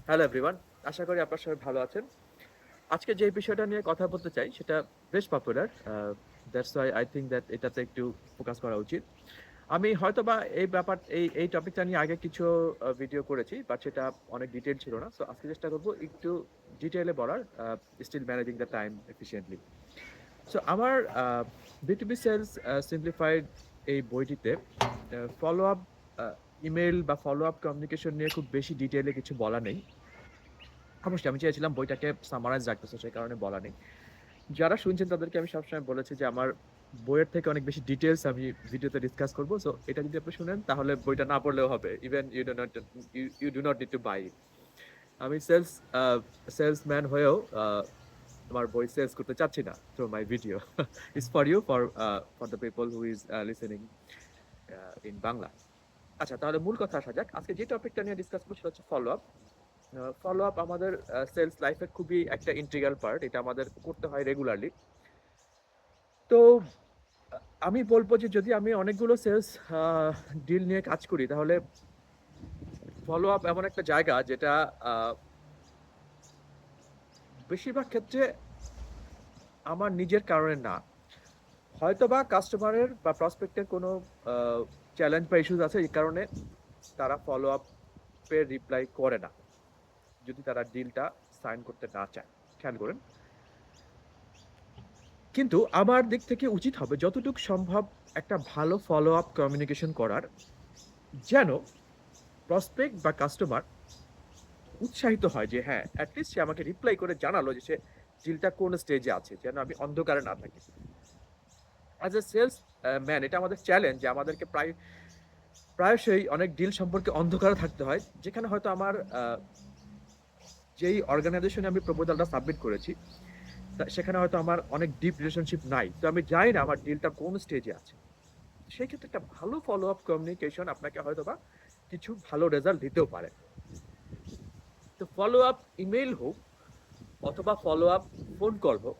Hello everyone, আশা করি আপনারা সবাই ভালো আছেন। আজকে যে বিষয়টা নিয়ে কথা বলতে চাই সেটা বেশ popular. That's why I think that এটাতে একটু ফোকাস করা উচিত। আমি হয়তোবা এই টপিকটা নিয়ে আগে কিছু ভিডিও করেছি, বাট সেটা অনেক ডিটেইল ছিল না। সো আজকে চেষ্টা করব একটু ডিটেইলে বলার, still managing the time efficiently. So আমার B2B সেলস সিম্পলিফাইড এই বইটিতে ফলো আপ ইমেইল বা ফলো আপ কমিউনিকেশন নিয়ে খুব বেশি ডিটেইলে কিছু বলা নেই। অবশ্যই আমি চেয়েছিলাম বইটাকে সামারাইজ রাখতে, সো সেই কারণে বলা নেই। যারা শুনছেন তাদেরকে আমি সবসময় বলেছি যে আমার বইয়ের থেকে অনেক বেশি ডিটেইলস আমি ভিডিওতে ডিসকাস করব। সো এটা যদি আপনি শুনেন তাহলে বইটা না পড়লেও হবে। Even you do not need to buy it. আমি সেলসম্যান হয়েও আমার বই সেলস করতে চাচ্ছি না through my video. It's for you, for the people who is listening in Bangla. আচ্ছা, তাহলে মূল কথা আসা যাক। আজকে যে টপিকটা নিয়ে ডিসকাস করছি সেটা হচ্ছে ফলো আপ। ফলো আপ আমাদের সেলস লাইফের খুবই একটা ইন্টিগ্রাল পার্ট। এটা আমাদের করতে হয় রেগুলারলি। তো আমি বলবো যে যদি আমি অনেকগুলো সেলস ডিল নিয়ে কাজ করি তাহলে ফলো আপ এমন একটা জায়গা যেটা বেশিরভাগ ক্ষেত্রে আমার নিজের কারণে না, হয়তোবা কাস্টমারের বা প্রসপেক্টের কোনো চ্যালেঞ্জ বা ইস্যুস আছে, এই কারণে তারা ফলো আপের রিপ্লাই করে না যদি তারা ডিলটা সাইন করতে না চায়। খেয়াল করেন। কিন্তু আমার দিক থেকে উচিত হবে যতটুকু সম্ভব একটা ভালো ফলো আপ কমিউনিকেশন করার, যেন প্রসপেক্ট বা কাস্টমার উৎসাহিত হয় যে হ্যাঁ, অ্যাটলিস্ট সে আমাকে রিপ্লাই করে জানালো যে সে ডিলটা কোন স্টেজে আছে, যেন আমি অন্ধকারে না থাকি। অ্যাজ এ সেলস ম্যান, এটা আমাদের চ্যালেঞ্জ যে আমাদেরকে প্রায়শই অনেক ডিল সম্পর্কে অন্ধকারে থাকতে হয়, যেখানে হয়তো আমার যেই অর্গানাইজেশনে আমি প্রপোজালটা সাবমিট করেছি সেখানে হয়তো আমার অনেক ডিপ রিলেশনশিপ নাই, তো আমি জানি না আমার ডিলটা কোন স্টেজে আছে। সেই ক্ষেত্রে একটা ভালো ফলো আপ কমিউনিকেশন আপনাকে হয়তোবা কিছু ভালো রেজাল্ট দিতেও পারে। তো ফলো আপ ইমেইল হোক অথবা ফলো আপ ফোন কল হোক,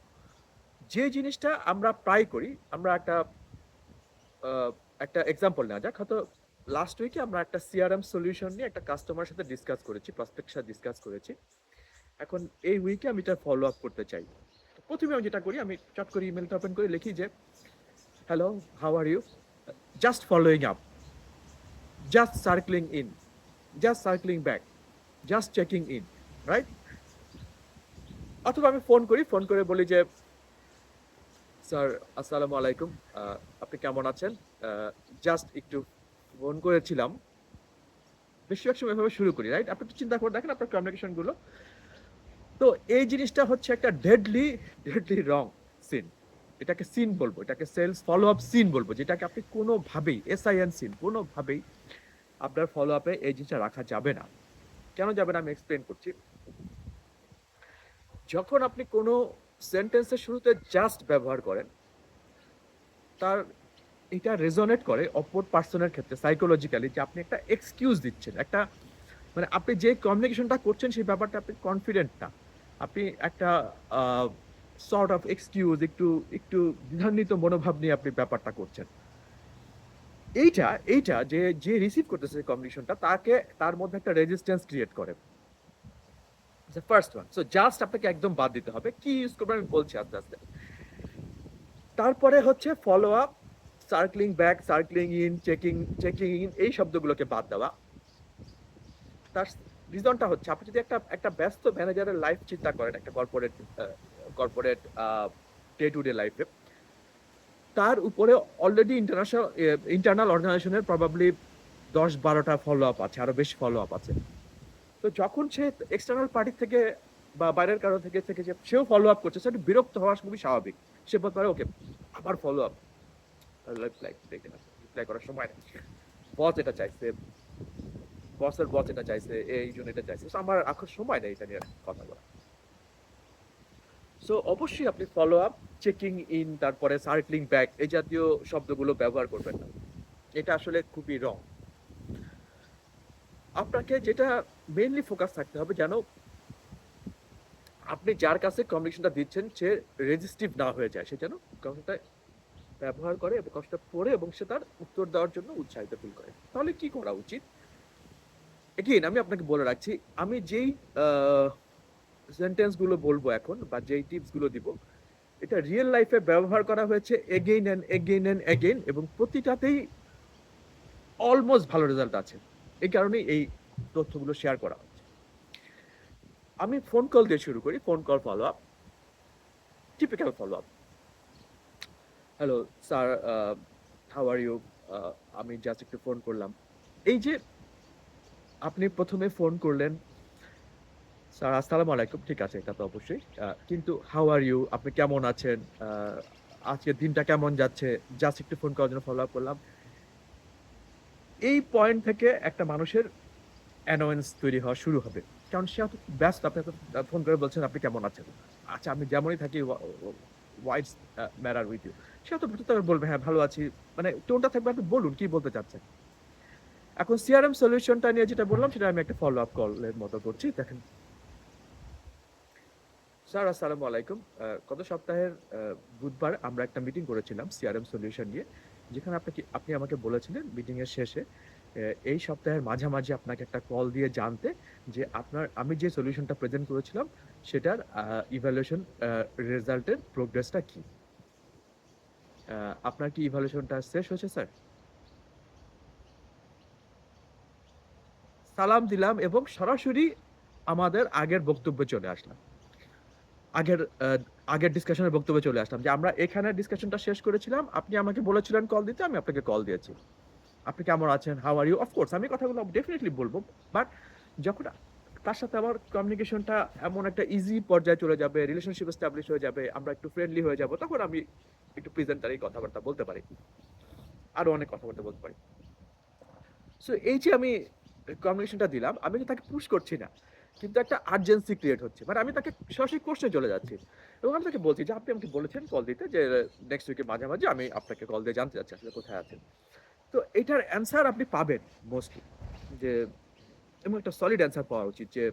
যে জিনিসটা আমরা প্রায় করি, আমরা আহ, একটা এক্সাম্পল নেওয়া যাক। হয়তো লাস্ট উইকে আমরা একটা সিআরএম সলিউশন নিয়ে একটা কাস্টমার সাথে ডিসকাস করেছি, প্রসপেক্টের সাথে ডিসকাস করেছি। এখন এই উইকে আমি এটা ফলো আপ করতে চাই। প্রথমে আমি যেটা করি, আমি চট করে ইমেলটা ওপেন করে লিখি যে hello, how are you, just following up, just circling in, just circling back, just checking in, right? অথবা আমি ফোন করি, ফোন করে বলি যে স্যার, আসসালামু আলাইকুম, আপনি কেমন আছেন, জাস্ট একটু ফোন করেছিলাম। বেশিরভাগ সময় এভাবে শুরু করি, রাইট? আপনি একটু চিন্তা করে দেখেন আপনার কমিউনিকেশন গুলো। তো এই জিনিসটা হচ্ছে একটা ডেডলি ডেডলি রং সিন। এটাকে সিন বলবো, এটাকে সেলস ফলো আপ সিন বলবো, যেটাকে আপনি কোনোভাবেই এসআইএন সিন, কোনোভাবেই আপনার ফলো আপে এই জিনিসটা রাখা যাবে না। কেন যাবে না আমি এক্সপ্লেন করছি। যখন আপনি কোনো সেন্টেন্সের শুরুতে জাস্ট ব্যবহার করেন, তার এটা রেজোনেট করে অপর পার্সনের ক্ষেত্রে সাইকোলজিক্যালি, যে আপনি একটা এক্সকিউজ দিচ্ছেন, একটা মানে আপনি যে কমিউনিকেশনটা করছেন সেই ব্যাপারটা আপনি কনফিডেন্ট না, আপনি একটা সর্ট অফ এক্সকিউজ, একটু একটু দ্বিধান্বিত মনোভাব নিয়ে আপনি ব্যাপারটা করছেন। এইটা এইটা যে যে রিসিভ করতেছে কমিউনিকেশনটা, তাকে তার মধ্যে একটা রেজিস্ট্যান্স ক্রিয়েট করে। First one. সো জাস্ট আপনাকে একদম বাদ দিতে হবে। কি ইউজ করবেন আমি বলছি আস্তে আস্তে। তারপরে হচ্ছে follow up, circling back, circling in, checking checking in, এই শব্দগুলোকে বাদ দেওয়া। তার রিজনটা হচ্ছে, আপনি যদি একটা একটা ব্যস্ত ম্যানেজারের লাইফ চিন্তা করেন, একটা corporate corporate day to day লাইফে, তার উপরে অলরেডি ইন্টারনাল অর্গানাইজেশনের প্রবাবলি 10-12টা ফলো আপ আছে, আরো বেশি ফলো আপ আছে। তো যখন সে এক্সটার্নাল পার্টি থেকে বা বাইরের কারো থেকে থেকে যে সেও ফলো আপ করছে, সেটা বিরক্ত হওয়া খুবই স্বাভাবিক। সে বলতে পারে ওকে, আবার ফলো আপ, রিপ্লাই করার সময় নেই, বস এটা চাইছে, বসের বস এটা চাইছে, এই জন্য এটা চাইছে, So আমার এখন সময় নেই এটা নিয়ে কথা বলা। সো অবশ্যই আপনি ফলো আপ, চেকিং ইন, তারপরে সার্কলিং ব্যাক, এই জাতীয় শব্দগুলো ব্যবহার করবেন না। এটা আসলে খুবই রং। আপনাকে যেটা মেইনলি ফোকাস থাকতে হবে, যেন আপনি যার কাছে কমিউনিকেশনটা দিচ্ছেন সে রেজিস্টিভ না হয়ে যায়, সে যেন কমিউনিকেশনটা ব্যবহার করে এবং কষ্টটা পড়ে এবং সে তার উত্তর দেওয়ার জন্য উৎসাহিত ফিল করে। তাহলে কি করা উচিত? এগেইন আমি আপনাকে বলে রাখছি, আমি যেই সেন্টেন্স গুলো বলবো এখন বা যেই টিপস গুলো দিব, এটা রিয়েল লাইফে ব্যবহার করা হয়েছে again and again and again, এবং প্রতিটাতেই অলমোস্ট ভালো রেজাল্ট আছে। এই কারণেই এই তথ্যগুলো শেয়ার করা হচ্ছে। আমি ফোন কল দিয়ে শুরু করি। Phone call follow up, typical follow up. Hello sir, how are you? আমি জাস্ট একটু ফোন করলাম। এই যে আপনি প্রথমে ফোন করলেন, স্যার আসসালামু আলাইকুম, ঠিক আছে, এটা তো অবশ্যই। কিন্তু হাউ আর ইউ? আপনি কেমন আছেন? আজকের দিনটা কেমন যাচ্ছে? জাস্ট একটু ফোন করার জন্য ফলো আপ করলাম। এই পয়েন্ট থেকে একটা মানুষের অ্যানোয়েন্স তৈরি হওয়া শুরু হবে। কারণ সে হয়তো ব্যস্ত, আপনি হয়তো ফোন করে বলছেন আপনি কেমন আছেন? আচ্ছা, আমি যেমনই থাকি হোয়াটস ম্যাটার উইথ ইউ? সে হয়তো প্রত্যুত্তরে বলবে হ্যাঁ, ভালো আছি। মানে টোনটা থাকবে, আপনি বলুন কি বলতে চাচ্ছেন। এখন সিআরএম সলিউশনটা নিয়ে যেটা বললাম, সেটা আমি একটা ফলো আপ কলের মতো করছি। দেখেন, স্যার আসসালামু আলাইকুম। গত সপ্তাহের বুধবার আমরা একটা মিটিং করেছিলাম সিআরএম সলিউশন নিয়ে। যেখানে আপনি আমাকে বলেছিলেন মিটিং এর শেষে এই সপ্তাহের মাঝামাঝি আপনাকে একটা কল দিয়ে জানতে যে আমি যে সলিউশনটা প্রেজেন্ট করেছিলাম সেটার ইভ্যালুয়েশন রেজাল্টের প্রোগ্রেসটা কি। আপনার কি ইভ্যালুয়েশনটা শেষ হয়েছে স্যার? সালাম দিলাম এবং সরাসরি আমাদের আগের বক্তব্যে চলে আসলাম। আগের আ আগের ডিসকাশনের বক্তব্যে চলে আসলাম যে, আমরা এখানে ডিসকাশনটা শেষ করেছিলাম। আপনি আমাকে বলেছিলেন কল দিতে, আমি আপনাকে কল দিয়েছি। আপনি কেমন আছেন? How are you? Of course আমি কথাগুলো ডেফিনিটলি বলব। বাট যখন তার সাথে আমার কমিউনিকেশনটা এমন একটা ইজি পর্যায়ে চলে যাবে, রিলেশনশিপ এস্টাবলিশ হয়ে যাবে, আমরা একটু ফ্রেন্ডলি হয়ে যাব, তখন আমি একটু প্রেজেন্টারি কথাবার্তা বলতে পারি। আরো অনেক কথাবার্তা বলতে পারি। সো এই যে আমি কমিউনিকেশনটা দিলাম, আমি কিন্তু তাকে পুশ করছি না। কিন্তু একটা আর্জেন্সি ক্রিয়েট হচ্ছে। মানে আমি তাকে সরাসরি কোশ্চেনে চলে যাচ্ছি। এবং আমি তাকে বলছি যে, আপনি আমাকে বলেছেন কল দিতে যে নেক্সট উইকের মাঝামাঝি আমি আপনাকে কল দিয়ে জানতে চাচ্ছি আসলে কোথায় আছেন। তো এটার অ্যান্সার আপনি পাবেন মোস্টলি, যে এবং একটা সলিড অ্যান্সার পাওয়া উচিত যে,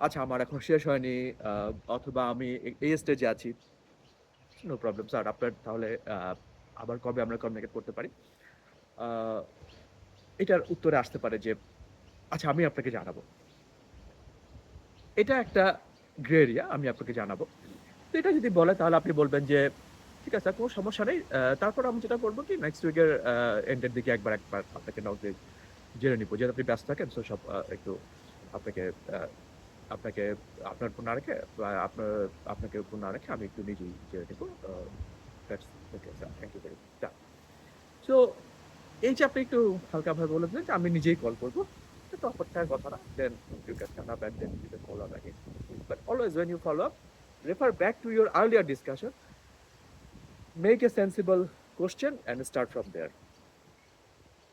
আচ্ছা আমার এখনো শেষ হয়নি, আ অথবা আমি এই স্টেজে আছি। নো প্রবলেম স্যার, আপনার তাহলে আবার কবে আমরা কমিউনিকেট করতে পারি? আ এটার উত্তরে আসতে পারে যে, আচ্ছা আমি আপনাকে জানাবো। এটা একটা গ্রে এরিয়া, আমি আপনাকে জানাবো। তো এটা যদি বলে তাহলে আপনি বলবেন যে, ঠিক আছে কোনো সমস্যা নেই। তারপর আমি যেটা করব কি নেক্সট উইকের এন্ড এর দিকে একবার আপনাকে নক দিয়ে জেনে নিব। যেহেতু আপনি ব্যস্ত থাকেন, সো সব একটু আপনাকে আ আপনাকে আপনার উপর না রেখে বা আপনাকে উপর না রেখে আমি একটু নিজেই জেনে নিব। That's okay sir, thank you very much. Done. So এই যে আপনি একটু হালকাভাবে বলে দিলেন যে আমি নিজেই কল করব। এটা অপেক্ষার কথা না। Then you can hang up and then you can follow up again. But always when you follow up, refer back to your earlier discussion, make a sensible question and start from there.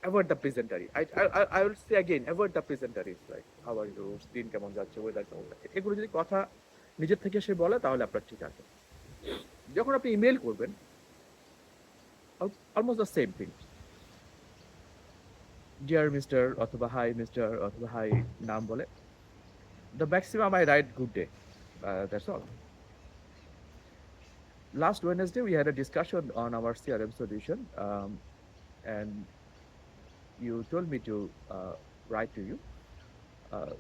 Avoid the pleasantry. I will say again, avoid the pleasantries like how are you, দিন কেমন যাচ্ছে, weather কেমন যাচ্ছে। এগুলো যদি কথা নিজের থেকে সে বলে তাহলে আপনার ঠিক আছে। যখন আপনি ইমেইল করবেন, almost the same thing. Dear Mr. অথবা Hi Mr. অথবা Hi নাম বলে। The maximum I write good day. That's all. Last Wednesday we had a discussion on our CRM solution, and you told me to write to you uh,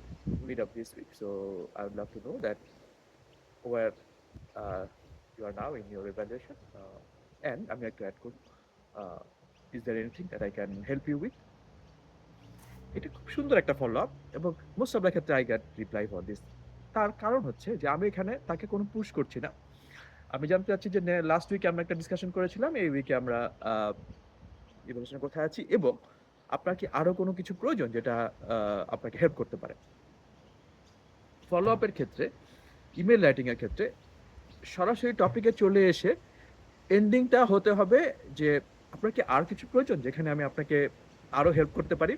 mid of this week. So I would love to know that where uh, you are now in your evaluation, and I'm going to add code. Is there anything that I can help you with? এটা খুব সুন্দর একটা follow up, এবং most of the ক্ষেত্রে I get reply for this. তার কারণ হচ্ছে যে আমি এখানে তাকে কোনো পুশ করছি না। আমি জানতে চাচ্ছি যে লাস্ট উইকে আমরা একটা ডিসকাশন করেছিলাম, এই উইকে আমরা ইভ্যালুয়েশন কোথায় আছি, এবং আপনার কি আরো কোনো কিছু প্রয়োজন যেটা আপনাকে হেল্প করতে পারে। ফলো আপের ক্ষেত্রে, ইমেল রাইটিং এর ক্ষেত্রে সরাসরি টপিকে চলে এসে এন্ডিংটা হতে হবে যে, আপনার কি আর কিছু প্রয়োজন যেখানে আমি আপনাকে আরো হেল্প করতে পারি।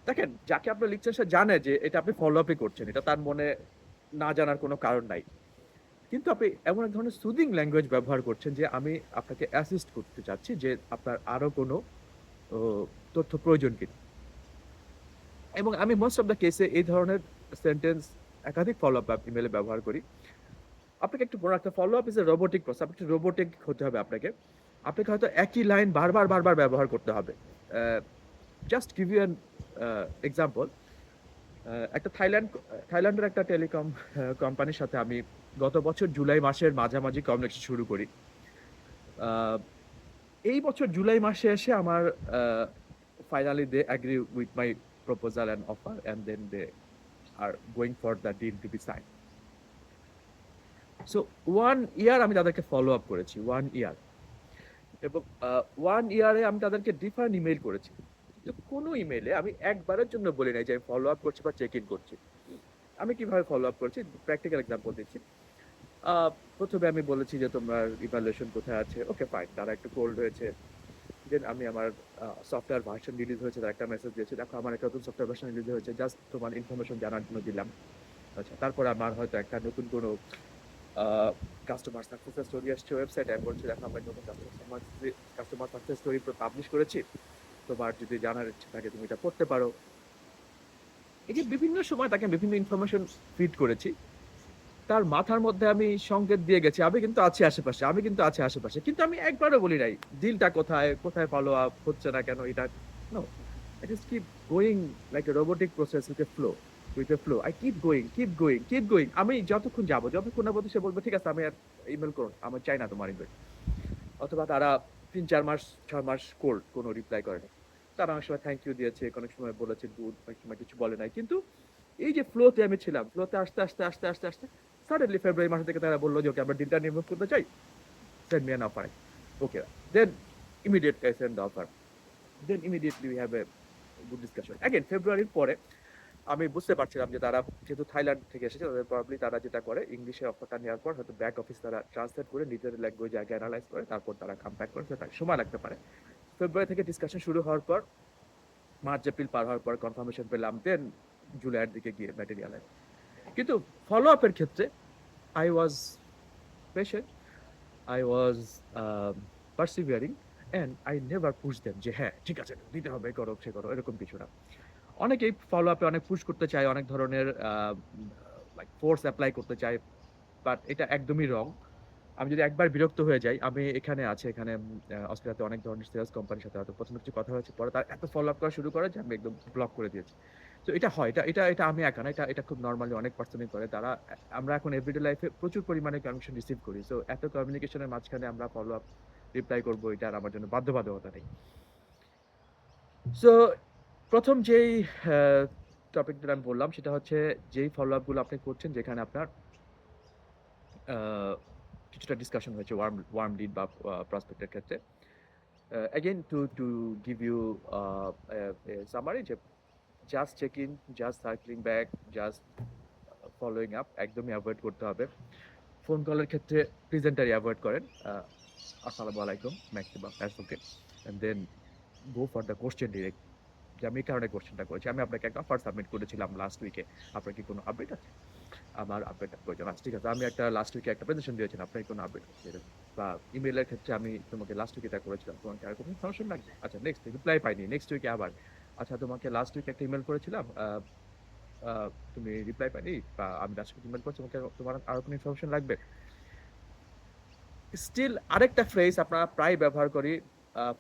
দেখেন, যাকে আপনি লিখছেন সে জানে যে এটা আপনি ফলো আপই করছেন। এটা তার মনে না জানার কোনো কারণ নাই। কিন্তু আপনি এমন এক ধরনের সুদিং ল্যাঙ্গুয়েজ ব্যবহার করছেন যে, আমি আপনাকে অ্যাসিস্ট করতে চাচ্ছি যে আপনার আরো কোনো ও তথ্য প্রয়োজন কিনা। এবং আমি মোস্ট অফ দ্য কেসে এই ধরনের সেন্টেন্স একাধিক ফলো আপ ইমেইলে ব্যবহার করি। আপনাকে একটু মনে রাখতে হবে, follow up is a robotic process. আপনি একটু রোবটিক হতে হবে আপনাকে। আপনাকে হয়তো একই লাইন বারবার ব্যবহার করতে হবে। Just give you an example. একটা থাইল্যান্ডের একটা টেলিকম কোম্পানির সাথে আমি গত বছর জুলাই মাসের মাঝামাঝি কমিউনিকেশন শুরু করি। আহ, এই বছর জুলাই মাসে এসে আমার finally they agree with my proposal and offer and then they are going for the deal to be sign. So 1 year আমি তাদেরকে ফলো আপ করেছি, 1 ইয়ার। এবং 1 ইয়ারে আমি তাদেরকে ডিফারেন্ট ইমেল করেছি, কিন্তু কোনো ইমেলে আমি একবারের জন্য বলি নাই যে আমি ফলো আপ করছি বা চেক ইন করছি। আমি কিভাবে ফলো আপ করছি, প্র্যাকটিক্যাল এক্সাম্পল দিচ্ছি। আহ, প্রথমে আমি বলেছি যে তোমার ইভ্যালুয়েশন কোথায় আছে, ওকে ফাইন, তারা একটু কোল্ড হয়েছে। দেন আমি আমার সফটওয়্যার ভার্সন রিলিজ হয়েছে, তার একটা মেসেজ দিয়েছি, দেখো আমার একটা নতুন সফটওয়্যার ভার্সন রিলিজ হয়েছে, জাস্ট তোমার ইনফরমেশন জানার জন্য দিলাম। আচ্ছা, তারপরে আমার হয়তো একটা নতুন কোনো কাস্টমার সাকসেস স্টোরি আসছে ওয়েবসাইটে, আমি বলছি দেখো আমরা নতুন কাস্টমার সাকসেস স্টোরি পাবলিশ করেছি, তোমার যদি জানার ইচ্ছে থাকে তুমি এটা করতে পারো। এই যে বিভিন্ন সময় তাকে বিভিন্ন ইনফরমেশন ফিড করেছি, তার মাথার মধ্যে আমি সংকেত দিয়ে গেছি আমি কিন্তু আছি আশেপাশে, আমি কিন্তু আছি আশেপাশে, কিন্তু আমি একবারও বলি নাই ডিলটা কোথায়, কোথায় ফলো আপ হচ্ছে না কেন, এটা no. I just keep going like a robotic process with a flow. I keep going. আমি যতক্ষণ যাবো, যতক্ষণ না বলতে সে বলবে ঠিক আছে আমি আর ইমেল করুন, আমার চাই না তোমার ইমেল। অথবা তারা 3-4 মাস 6 মাস কোল্ড, কোনো রিপ্লাই করে না। তারা অনেক সময় থ্যাংক ইউ দিয়েছে, অনেক সময় বলেছে গুড, অনেক সময় কিছু বলে নাই। কিন্তু এই যে ফ্লোতে আমি ছিলাম, ফ্লোতে আস্তে আস্তে আস্তে আস্তে আস্তে সাডেনলি ফেব্রুয়ারি মাস থেকে তারা বললো যে ওকে আমরা ডিলটা নির্ভর করতে চাই, send me an offer. Okay, then immediately I send the offer, then immediately we have a good discussion. Again ফেব্রুয়ারির পরে আমি বুঝতে পারছিলাম যে তারা যেহেতু থাইল্যান্ড থেকে এসেছে, তাদের প্রবাবলি তারা যেটা করে ইংলিশে অফারটা নেওয়ার পর হয়তো ব্যাক অফিস তারা ট্রান্সলেট করে নিজের ল্যাঙ্গুয়েজে আগে অ্যানালাইজ করে তারপর তারা কাম ব্যাক করে, তার সময় লাগতে পারে। ফেব্রুয়ারি থেকে ডিসকাশন শুরু হওয়ার পর মার্চ এপ্রিল পার হওয়ার পর কনফার্মেশন পেলাম, দেন জুলাইয়ের দিকে গিয়ে ম্যাটেরিয়ালাইজ। কিন্তু ফলো আপের ক্ষেত্রে I was patient, I was persevering, and I never push them যে হ্যাঁ ঠিক আছে দিতে হবে, করো সে করো, এরকম কিছু না। অনেকেই ফলো আপে অনেক পুশ করতে চায়, অনেক ধরনের লাইক ফোর্স অ্যাপ্লাই করতে চায়, বাট এটা একদমই রং। আমি যদি একবার বিরক্ত হয়ে যাই, আমি এখানে আছে, এখানে অস্ট্রেলিয়াতে অনেক ধরনের সেলস কোম্পানির সাথে হয়তো প্রথমে কিছু কথা হয়েছে, পরে তার এত ফলো আপ করা শুরু করে যে আমি একদম ব্লক করে দিয়েছি। তো এটা হয়, এটা এটা এটা আমি একা না, এটা এটা খুব নর্মালি অনেক পার্সনই করে। তারা আমরা এখন এভরিডে লাইফে প্রচুর পরিমাণে কমিউনিকেশন রিসিভ করি, সো এত কমিউনিকেশনের মাঝখানে আমরা ফলো আপ রিপ্লাই করবো, এটা আর আমার জন্য বাধ্যবাধকতা নেই। সো প্রথম যেই টপিকটা আমি বললাম সেটা হচ্ছে যেই ফলো আপগুলো আপনি করছেন যেখানে আপনার আহ, কিছুটা ডিসকাশন হয়েছে ওয়ার্ম ওয়ার্ম লিড বা প্রসপেক্টের ক্ষেত্রে। Again to give you summary, যে just check in, just circling back, just following up একদমই অ্যাভয়েড করতে হবে। ফোন কলের ক্ষেত্রে প্রেজেন্টারি অ্যাভয়েড করেন, আসসালামু আলাইকুম maximum, that's okay, and then go for the question direct, যে আমি এই কারণে কোশ্চেনটা করেছি, আমি আপনাকে একটা অফার সাবমিট করেছিলাম লাস্ট উইকে, আপনার কি কোনো আপডেট আছে? আমার আপডেটটা প্রয়োজন আছে, ঠিক আছে। আমি একটা লাস্ট উইকে একটা প্রেজেন্টেশন দিয়েছেন, আপনার কি কোনো আপডেট আছে? বা ইমেলের ক্ষেত্রে আমি তোমাকে লাস্ট উইকে এটা করেছিলাম, তোমাকে আর কোনো ইনফরমেশন লাগবে? আচ্ছা, নেক্সট রিপ্লাই পাইনি, নেক্সট উইকে আবার, আচ্ছা তোমাকে লাস্ট উইকে একটা ইমেল করেছিলাম, তুমি রিপ্লাই পাইনি, বা আমি লাস্ট উইকে ইমেল করছি, তোমাকে তোমার আরো কোনো ইনফরমেশন লাগবে? স্টিল আরেকটা ফ্রেজ আপনারা প্রায় ব্যবহার করি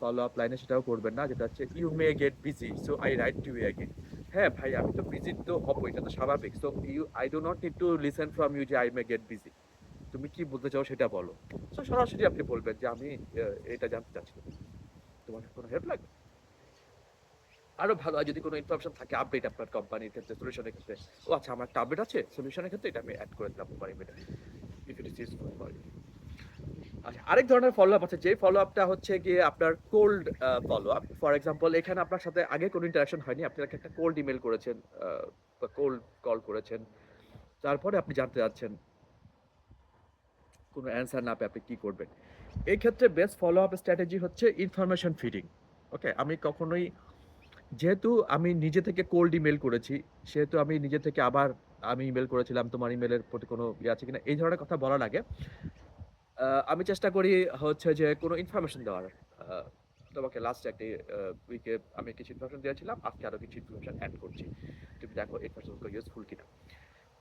ফলো আপ লাইনে, সেটাও করবেন না, যেটা হচ্ছে you may get busy so I write to you again. হ্যাঁ ভাই, আমি তো বিজি তো হবো, এটা তো স্বাভাবিক। So you I do not need to listen from you যে আই মে গেট বিজি, তুমি কি বলতে চাও সেটা বলো। সো সরাসরি আপনি বলবেন যে আমি এটা জানতে চাচ্ছি, তোমার কোনো হেল্প লাগবে? আরো ভালো হয় যদি কোনো ইনফরমেশন থাকে, আপডেট আপনার কোম্পানির ক্ষেত্রে, সলিউশনের ক্ষেত্রে, ও আচ্ছা আমার একটা আপডেট আছে সলিউশনের ক্ষেত্রে, এটা আমি অ্যাড করে দিলাম তোমার ইমেলে, if it is useful for you. আচ্ছা, আরেক ধরনের ফলো আপ আছে, যে ফলো আপটা হচ্ছে গিয়ে আপনার cold follow up. For example, এখানে আপনার সাথে আগে কোনো ইন্টারাকশন হয়নি, আপনি একটা কোল্ড ইমেল করেছেন বা কোল্ড কল করেছেন, তারপরে আপনি জানতে চাচ্ছেন কোনো অ্যান্সার না পেয়ে আপনি কি করবেন। এই ক্ষেত্রে বেস্ট ফলো আপ স্ট্র্যাটেজি হচ্ছে ইনফরমেশন ফিডিং। ওকে, আমি কখনোই, যেহেতু আমি নিজে থেকে কোল্ড ইমেল করেছি, সেহেতু আমি নিজে থেকে আবার আমি ইমেল করেছিলাম, তোমার ইমেলের প্রতি কোনো ইয়ে আছে কিনা, এই ধরনের কথা বলার আগে আমি চেষ্টা করি হচ্ছে যে কোনো ইনফরমেশন দেওয়ার। আহ, তোমাকে লাস্ট একটা উইকে আমি কিছু ইনফরমেশন দিয়েছিলাম, আজকে আরো কিছু ইনফরমেশন অ্যাড করছি, তুমি দেখো ইনফরমেশন ইউজফুল কিনা।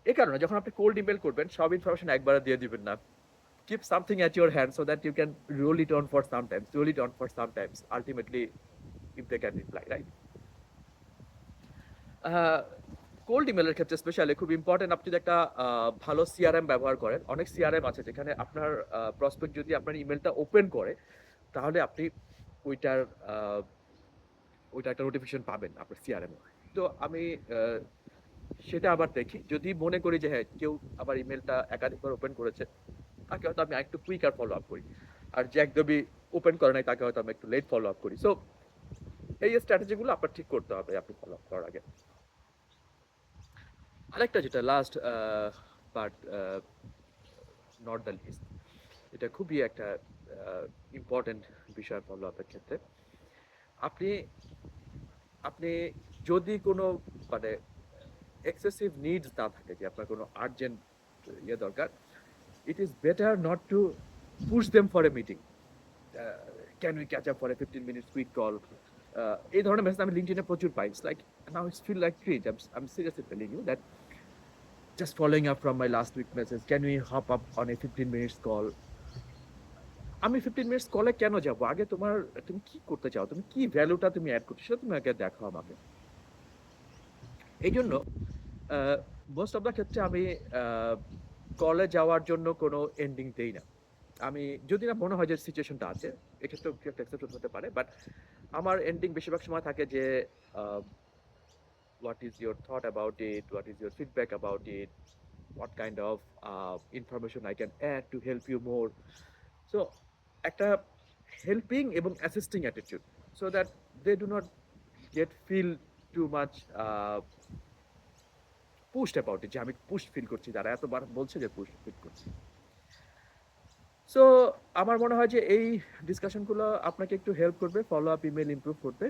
এই কারণে যখন আপনি কোল্ড ইমেল করবেন, সব ইনফরমেশন একবারে দিয়ে দিবেন না। Keep something at your hand so that you can roll it on for sometimes, ultimately if they can reply, right? Cold ইমেইলের ক্ষেত্রে স্পেশালি খুব ইম্পোর্টেন্ট আপনি যদি একটা ভালো সিআরএম ব্যবহার করেন। অনেক সিআরএম আছে যেখানে আপনার প্রসপেক্ট যদি আপনার ইমেইলটা ওপেন করে, তাহলে আপনি ওইটার আ ওইটা একটা নোটিফিকেশন পাবেন আপনার সিআরএম এ। তো আমি আ সেটা আবার দেখি। যদি মনে করি যে হ্যাঁ, কেউ আবার ইমেইলটা একাধিকবার ওপেন করেছে, তাকে হয়তো আমি আরেকটু কুইকার ফলো আপ করি। আর যে একদমই ওপেন করে নাই তাকে হয়তো আমি একটু লেট ফলো আপ করি। সো এই স্ট্র্যাটেজি গুলো আপনার ঠিক করতে হবে আপনি ফলো আপ করার আগে। আরেকটা যেটা last but not the least, এটা খুবই একটা ইম্পর্টেন্ট বিষয় ফলো আপের ক্ষেত্রে। আপনি আপনি যদি কোনো মানে এক্সেসিভ নিডস না থাকে যে আপনার কোনো আর্জেন্ট ইয়ে দরকার, it is better not to push them for a meeting. Can we catch up for a 15 minutes quick call? এই ধরনের মেসেজ আমি লিঙ্কডইনে প্রচুর পাই। It's like now it's feel like cringe. I'm seriously telling you that just following up from my last week message, can we hop up on a 15 minutes call? আমি 15 minutes কলে কেন যাব? আগে তুমি কি করতে চাও? তুমি কি ভ্যালুটা তুমি এড করছো সেটা তুমি আগে দেখাও আমাকে। এইজন্য আ মোস্ট অফ দা ক্ষেত্রে আমি আ কলে যাওয়ার জন্য কোনো এন্ডিং দেই না। আমি যদি না মনে হয় যে সিচুয়েশনটা আছে, এক্ষেত্রেও কিছু একটা এক্সেপশন হতে পারে। বাট আমার এন্ডিং বেশিরভাগ সময় থাকে যে আ what is your thought about it? What is your feedback about it? What kind of information I can add to help you more? So একটা হেল্পিং এবং assisting attitude so that they do not get feel too much pushed about it যে আমি push feel করছি, তারা এতবার বলছে যে push feel করছি। সো আমার মনে হয় যে এই ডিসকাশনগুলো আপনাকে একটু হেল্প করবে ফলো আপ ইমেল ইমপ্রুভ করতে।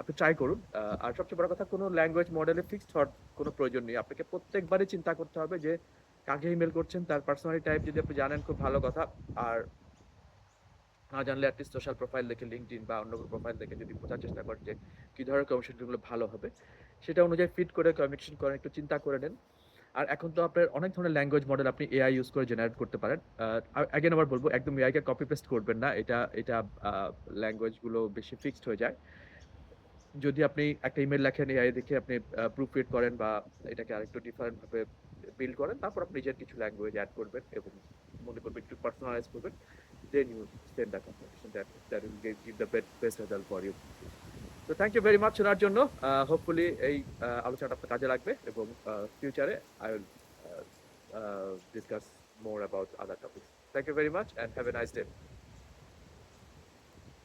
আপনি ট্রাই করুন। আর সবচেয়ে বড় কথা, কোনো ল্যাঙ্গুয়েজ মডেলে ফিক্সড হওয়ার কোনো প্রয়োজন নেই। আপনাকে প্রত্যেকবারই চিন্তা করতে হবে যে কাকে ইমেল করছেন, তার পার্সোনালিটি টাইপ যদি আপনি জানেন খুব ভালো কথা। আর না জানলে অ্যাটলিস্ট সোশ্যাল প্রোফাইল দেখে লিঙ্কডইন বা অন্য কোনো প্রোফাইল দেখে যদি বোঝার চেষ্টা করেন যে কী ধরনের কমিউনিকেশনগুলো ভালো হবে, সেটা অনুযায়ী ফিট করে কমিউনিকেশন করেন, একটু চিন্তা করে নেন। আর এখন তো আপনার অনেক ধরনের ল্যাঙ্গুয়েজ মডেল আপনি এআই ইউজ করে জেনারেট করতে পারেন। অ্যাগেন আবার বলব, একদম এআইকে কপি পেস্ট করবেন না। এটা ল্যাঙ্গুয়েজগুলো বেশি ফিক্সড হয়ে যায়। যদি আপনি একটা ইমেইল লেখেন, এআই দেখে আপনি প্রুফ রিড করেন বা এটাকে আরেকটু ডিফারেন্ট ভাবে বিল্ড করেন, তারপর আপনি নিজের কিছু ল্যাঙ্গুয়েজ অ্যাড করবেন এবং মনে করবেন একটু পার্সোনালাইজ করবেন। Then you send the confirmation that will give the best result for you. So thank you very much শোনার জন্য। Hopefully এই আলোচনাটা আপনার কাজে লাগবে এবং ফিউচারে I will discuss more about other topics. Thank you very much and have a nice day.